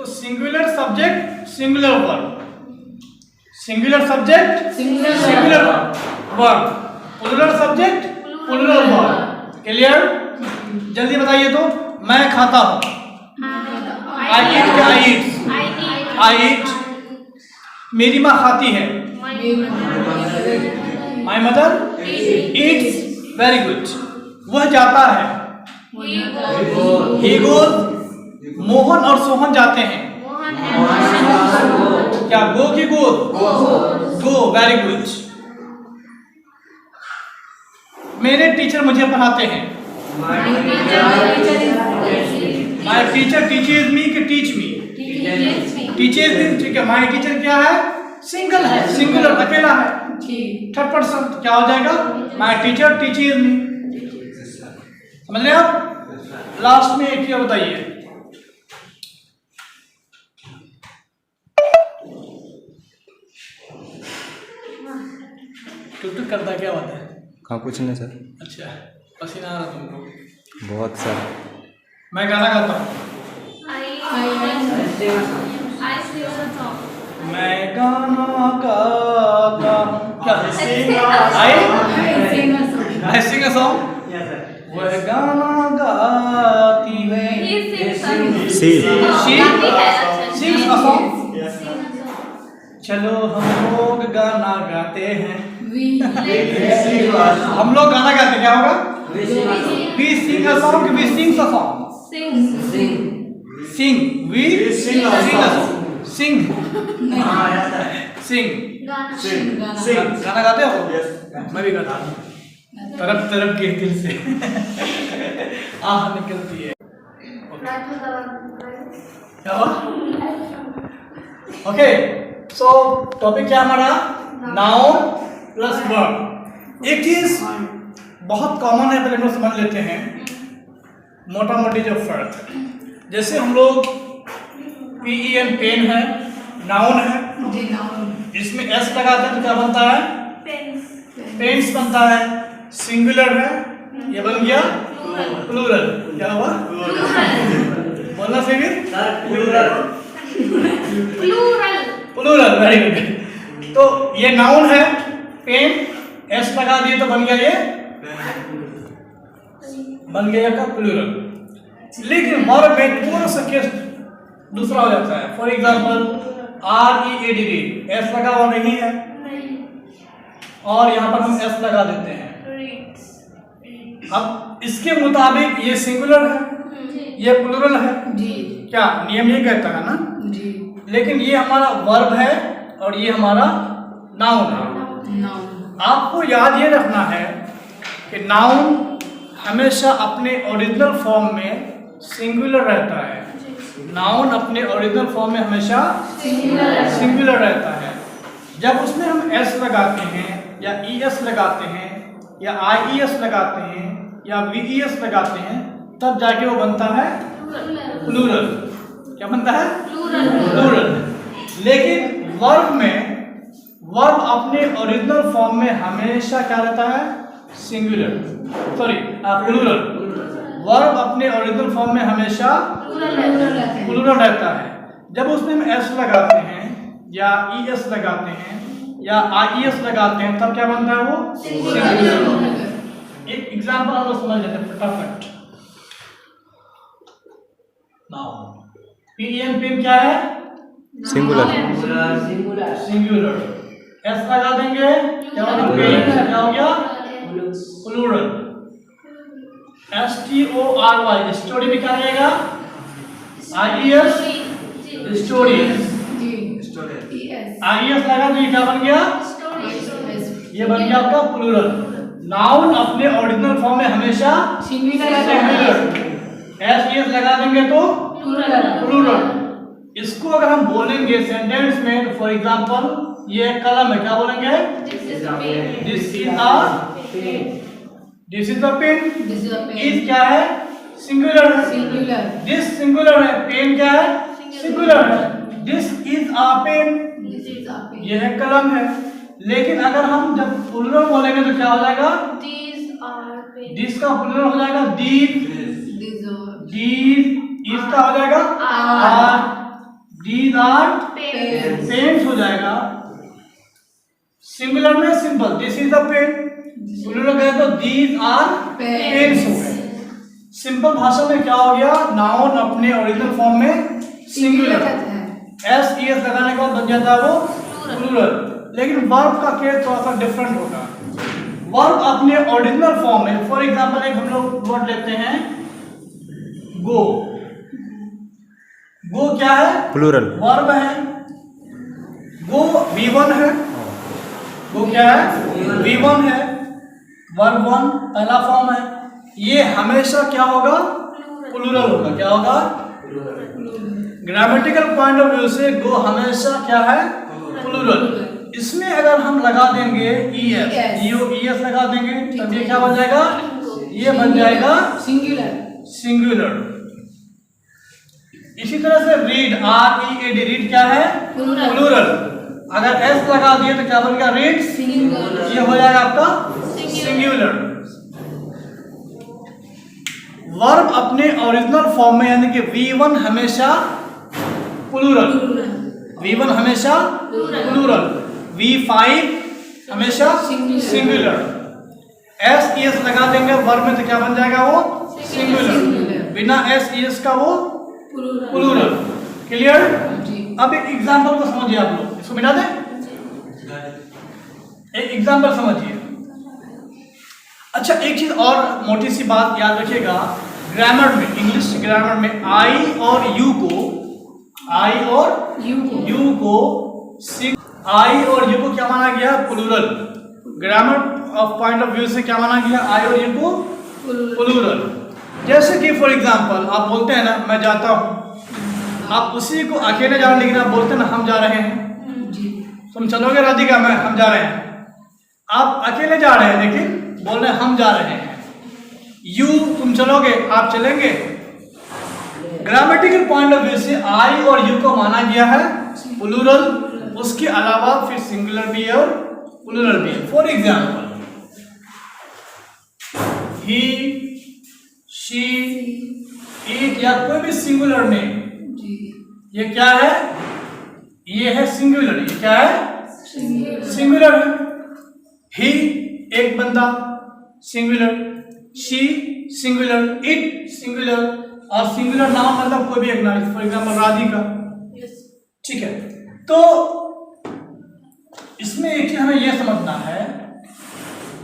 तो singular subject singular verb, singular subject singular verb, plural subject plural verb. Clear? जल्दी बताइए तो। मैं खाता हूँ, आई ईट, क्या आई ईट। मेरी माँ खाती है, my mother Yeats. Very good. वह जाता है, ही गोज। मोहन और सोहन जाते हैं, क्या गो की गोज? गो। Very good. मेरे टीचर मुझे पढ़ाते हैं, माई टीचर टीचेज मी कि टीच मी? टीचेज मी। ठीक है, माई टीचर क्या है? सिंगल है, सिंगुलर, अकेला है। थर्ड पर्सन क्या हो जाएगा? माई टीचर टीचेज मी। समझ रहे आप? लास्ट में एक ही बताइए, टुक करता क्या बात है? कहाँ कुछ नहीं सर। अच्छा, पसीना आ रहा तुमको? बहुत सर। मैं गाना गाता हूँ, मैं गाना गाता हूँ, क्या? आई सिंग अ सॉन्ग। वह गाना गाती है, सिंग्स अ सॉन्ग। चलो हम लोग गाना गाते हैं, हम लोग गाना गाते हैं, क्या होगा? We sing a song, we sing a song. Sing, we sing a song. Sing. Sing. गाना गाते हो? मैं भी गाता हूँ, तरफ तरफ के दिल से आह निकलती है। क्या हुआ? ओके, सो टॉपिक क्या हमारा? Noun plus verb. एक चीज बहुत कॉमन है, पहले हम लोग समझ लेते हैं मोटा मोटी जो फर्क है। जैसे हम लोग PEN पेन है, नाउन है, इसमें S लगाते हैं तो क्या बनता है? पेन्स बनता है। सिंगुलर है, ये बन गया प्लूरल। क्या हुआ? बोलना सही है? प्लूरल। Very good. तो ये नाउन है, पेन, S लगा दिए तो बन गया ये, बन गया का प्लूरल। लेकिन वर्ब में थोड़ा सा केस दूसरा हो जाता है। फॉर एग्जांपल READD, S लगा हुआ नहीं है, और यहाँ पर हम S लगा देते हैं। अब इसके मुताबिक ये सिंगुलर है, ये प्लूरल है। क्या नियम ये कहता है ना? लेकिन ये हमारा वर्ब है और ये हमारा नाउन है। आपको याद ये रखना है कि नाउन हमेशा अपने ओरिजिनल फॉर्म में सिंगुलर रहता है। नाउन अपने ओरिजिनल फॉर्म में हमेशा सिंगुलर रहता है। जब उसमें हम S लगाते हैं या ES लगाते हैं या IES लगाते हैं या VES लगाते हैं, तब जाके वो बनता है प्लूरल। क्या बनता है? प्लूरल। लेकिन वर्ब में, वर्ब अपने ओरिजिनल फॉर्म में हमेशा क्या रहता है? Singular, sorry plural. वर्ब अपने ओरिजिनल फॉर्म में हमेशा प्लूरल रहता है। जब उसमें हम S लगाते हैं या ES लगाते हैं या IES लगाते हैं, तब क्या बनता है? वो सिंगुलर। एक एग्जांपल हम लोग समझ लेते हैं फटाफट। नाउ PEN पेन क्या है? सिंगुलर। सिंगुलर। S लगा देंगे, क्या होगा? पेन। क्या हो गया? प्लूरल। STORY, स्टोरी में क्या रहेगा? IES, stories. IES लगा तो ये क्या बन गया? ये बन गया आपका प्लूरल। नाउन अपने ओरिजिनल फॉर्म में हमेशा सिंगुलर। SES लगा देंगे तो प्लूरल। इसको अगर हम बोलेंगे सेंटेंस में, तो फॉर एग्जांपल ये कलम है, क्या बोलेंगे? This is the pen. Is क्या है? सिंगुलर है। दिस सिंगुलर है। पेन क्या है? सिंगुलर है। दिस इज अ पेन, यह कलम है। लेकिन अगर हम जब प्लूरल बोलेंगे तो क्या हो जाएगा? दिस का प्लूरल हो जाएगा दीज, दीज। इसका हो जाएगा आर, दीज आर पेन्स हो जाएगा। सिंगुलर में simple, this is the pen. Plural गए तो दीज आर पेन्स हो गए। सिंपल भाषा में क्या हो गया, नाउन अपने ओरिजिनल फॉर्म में सिंगुलर, एस ई एस लगाने के बाद बन जाता है वो प्लूरल। लेकिन वर्ब का केस थोड़ा सा डिफरेंट होगा। वर्ब अपने ओरिजिनल फॉर्म में, फॉर एग्जांपल एक हम लोग वर्ड लेते हैं गो। गो क्या है, प्लूरल वर्ब है। गो V1 है। गो क्या है, V1 है, वर्ब 1 पहला फॉर्म है। ये हमेशा क्या होगा, प्लूरल होगा। क्या होगा, ग्रामेटिकल पॉइंट ऑफ व्यू से गो हमेशा क्या है, प्लूरल। इसमें अगर हम लगा देंगे ES लगा देंगे तब ये क्या बन जाएगा, ये बन जाएगा सिंगुलर। इसी तरह से रीड, READ, रीड क्या है, प्लूरल। अगर S लगा दिए तो क्या बनेगा, रीड, ये हो जाएगा आपका सिंगुलर। वर्ब अपने ओरिजिनल फॉर्म में यानी कि V1 हमेशा प्लूरल, V1 हमेशा प्लूरल, V5 हमेशा सिंगुलर। SES लगा देंगे वर्ब में तो क्या बन जाएगा, वो सिंगुलर। बिना SES का वो प्लूरल। क्लियर। अब एक एग्जांपल को समझिए आप लोग, इसको मिटा दें। एक एग्जांपल समझिए। अच्छा, एक चीज और मोटी सी बात याद रखिएगा, ग्रामर में, इंग्लिश ग्रामर में आई और यू को आई और यू को क्या माना गया, plural. Grammar of point of view से क्या माना गया, आई और यू को प्लूरल। जैसे कि फॉर एग्जांपल आप बोलते हैं ना मैं जाता हूँ, आप उसी को अकेले जा रहे हैं, लेकिन आप बोलते हैं ना हम जा रहे हैं। तुम चलोगे राधिका, मैं हम जा रहे हैं। आप अकेले जा रहे हैं लेकिन बोल रहे हैं हम जा रहे हैं। यू तुम चलोगे, आप चलेंगे। ग्रामेटिकल पॉइंट ऑफ व्यू से आई और यू को माना गया है प्लूरल। उसके अलावा फिर सिंगुलर भी है और प्लूरल भी है। For example he, she, it या कोई भी सिंगुलर नेम, ये क्या है, ये है सिंगुलर। ये क्या है, सिंगुलर है। ही एक बंदा, singular. She singular, it singular. और सिंगुलर नाउन मतलब कोई भी एक नाउन, फॉर एग्जांपल राधिका। ठीक है, तो इसमें एक हमें यह समझना है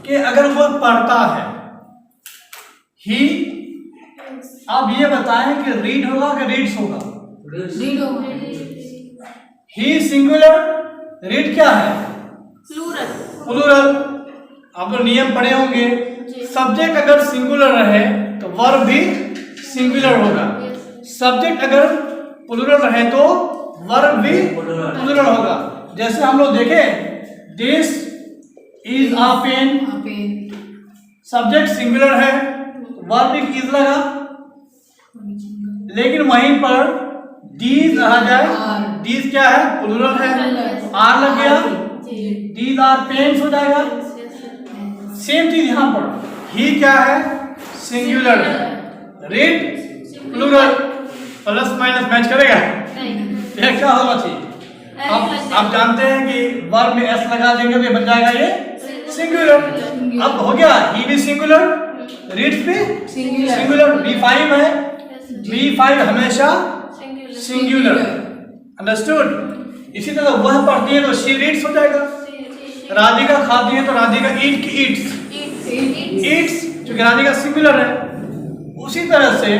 कि अगर वो पढ़ता है ही, आप ये बताएं कि रीड होगा कि रीड्स होगा, रीड होगा। ही सिंगुलर, रीड क्या है, प्लूरल। आप लोग नियम पढ़े होंगे, सब्जेक्ट अगर सिंगुलर रहे तो वर्ब भी सिंगुलर होगा। सब्जेक्ट अगर प्लूरल रहे तो वर्ब भी प्लूरल होगा। जैसे हम लोग देखें, this is a pen, subject singular है, वर्ब भी इज लगा। लेकिन वहीं पर दीज आ जाए, दीज क्या है, प्लूरल है, आर लग गया, दीज आर पेन्स हो जाएगा। सेम चीज यहां पर, ही क्या है, सिंगुलर है, read plural. Plus minus match करेगा, यह क्या होना चाहिए। आप जानते हैं कि वर्ब में एस लगा देंगे तो ये बन जाएगा ये सिंगुलर। अब हो गया, ही भी सिंगुलर, रीड्स भी सिंगुलर। V5 है, V5 हमेशा सिंगुलर। अंडरस्टूड। इसी तरह वह पढ़ती है तो शी रीड्स हो जाएगा। राधिका खाती है तो राधिका ईट्स, क्योंकि राधिका सिंगुलर है। उसी तरह से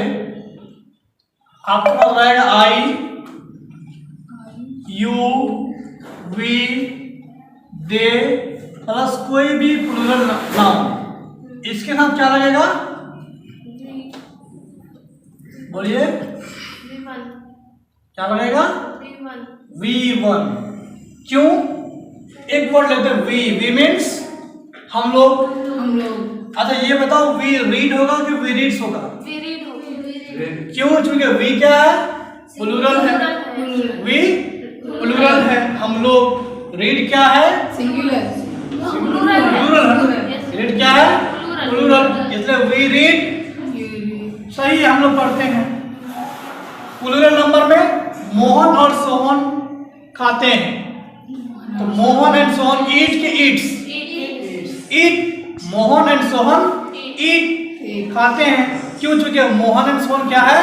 आपके पास रहेगा आई, यू, वी, दे प्लस कोई भी प्लूरल नाउन। इसके साथ क्या लगेगा, बोलिए क्या लगेगा, V1। क्यों, एक वर्ड लेते हैं वी मीन्स हम लोग। अच्छा ये बताओ, वी रीड होगा कि वी रीड्स होगा, क्यों, क्योंकि वी क्या है, प्लूरल है, वी प्लूरल है, हम लोग। रीड क्या है, प्लूरल है, रीड क्या है, प्लूरल, इसलिए वी रीड सही हम लोग पढ़ते हैं। प्लूरल नंबर में मोहन और सोहन खाते हैं, तो मोहन एंड सोहन ईट के eats, eat, Mohan and Sohan eat खाते हैं। क्यों? चूंकि मोहन एंड सोहन क्या है?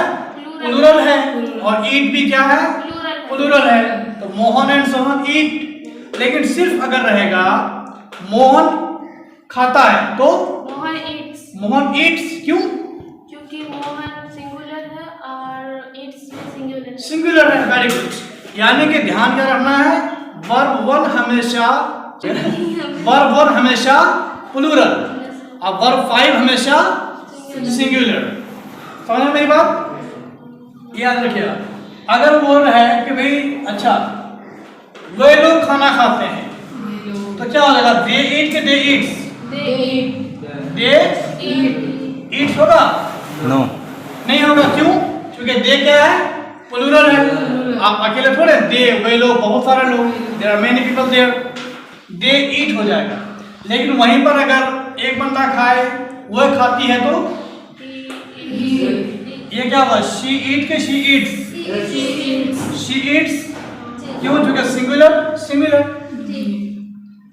प्लूरल है, और ईट भी क्या है? प्लूरल है, तो मोहन एंड सोहन ईट। लेकिन सिर्फ अगर रहेगा मोहन खाता है तो मोहन ईट्स। क्यों? क्योंकि मोहन सिंगुलर है और इट्स सिंगुलर। सिंगुलर है, वेरी गुड। यानी कि ध्यान क्या रखना है, वर्ब वन हमेशा प्लूरल और वर्ब 5 हमेशा सिंगुलर। समझ में मेरी बात? याद रखिएगा। अगर बोल रहा है कि भाई अच्छा वे लोग खाना खाते हैं, तो क्या हो जाएगा? दे ईट के दे ईट्स, दे ईट्स होगा? नो, नहीं होगा। क्यों? क्योंकि दे क्या है? प्लूरल है। आप अकेले थोड़े, दे वे लोग, बहुत सारे लोग, there are many people there, they eat हो जाएगा। लेकिन वहीं पर अगर एक बंदा खाए, वह खाती है, तो ये क्या हुआ? शी ईट के शी ईट्स, शी ईट्स। क्यों? क्योंकि सिंगुलर।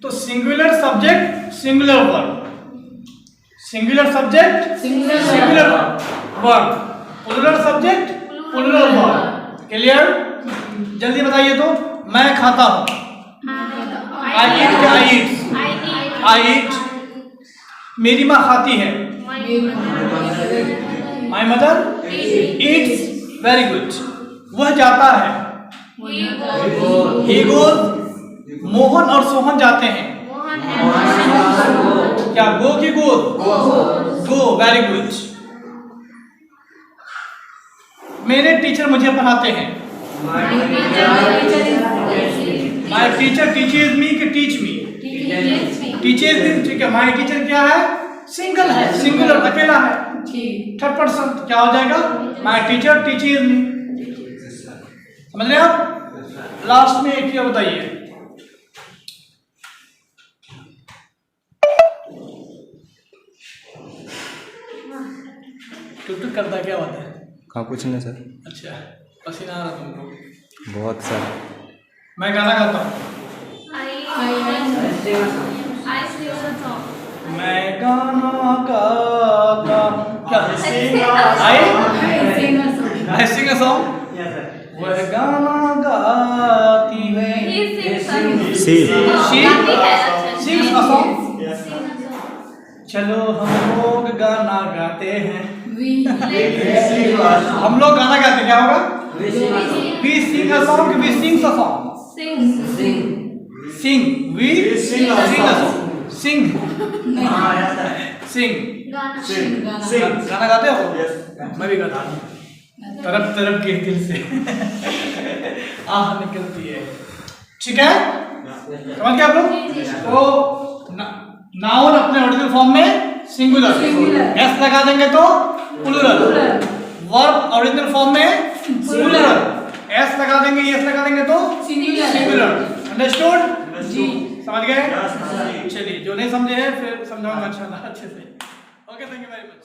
तो singular subject singular verb, singular subject singular verb, plural subject plural verb. Clear? जल्दी बताइए। तो मैं खाता हूँ, आई ईट क्या? आई ईट। मेरी माँ खाती है, my mother Yeats, very good. वह जाता है, ही गोज। मोहन और सोहन जाते हैं, क्या? गो की गोज? Go, very good. मेरे टीचर मुझे पढ़ाते हैं, माई टीचर टीचेज मी के टीच मी, टीचेज मी। ठीक है, माई टीचर क्या है? सिंगल है, सिंगुलर, अकेला है। थर्ड पर्सन क्या हो जाएगा? माई टीचर टीचेज मी। समझ रहे आप? लास्ट में एक बताइए, टुक करता क्या होता है? कहाँ कुछ नहीं सर। अच्छा, पसीना आ रहा तुमको? बहुत सर। मैं गाना गाता हूँ। मैं गाना गाता हूँ, क्या? आई सिंग अ सॉन्ग। वह गाना गाती है, सी सिंग्स अ सॉन्ग। चलो हम लोग गाना गाते हैं, हम लोग गाना गाते, क्या होगा? We sing a song, we sing a song, sing, we sing a song, sing, गाना गाते हो? मैं भी गाता हूँ, तरफ तरफ के दिल से आह निकलती है। ठीक है, समझ गए आप लोग? तो नाउन अपने ओरिजिनल फॉर्म में सिंगुलर, एस लगा देंगे तो प्लूरल। वर्ब ओरिजिनल फॉर्म में प्लूरल, एस लगा देंगे, एस लगा देंगे तो सिंगुलर। अंडरस्टूड? जी, समझ गए? चलिए, जो नहीं समझे हैं फिर समझाऊंगा अच्छे से। Okay, thank you very much.